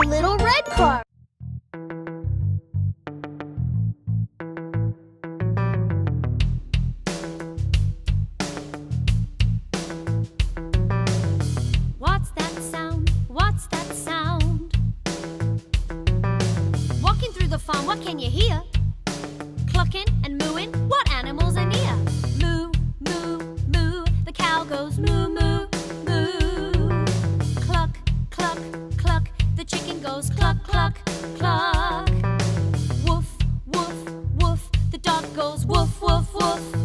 little red car. What's that sound? What's that sound? Walking through the farm, what can you hear? Clucking and mooing, what animals are near? Moo, moo, moo, the cow goes moo, moo, moo. Cluck, cluck, cluck, the chicken goes cluck, cluck, cluck. Woof, woof, woof, the dog goes woof, woof, woof.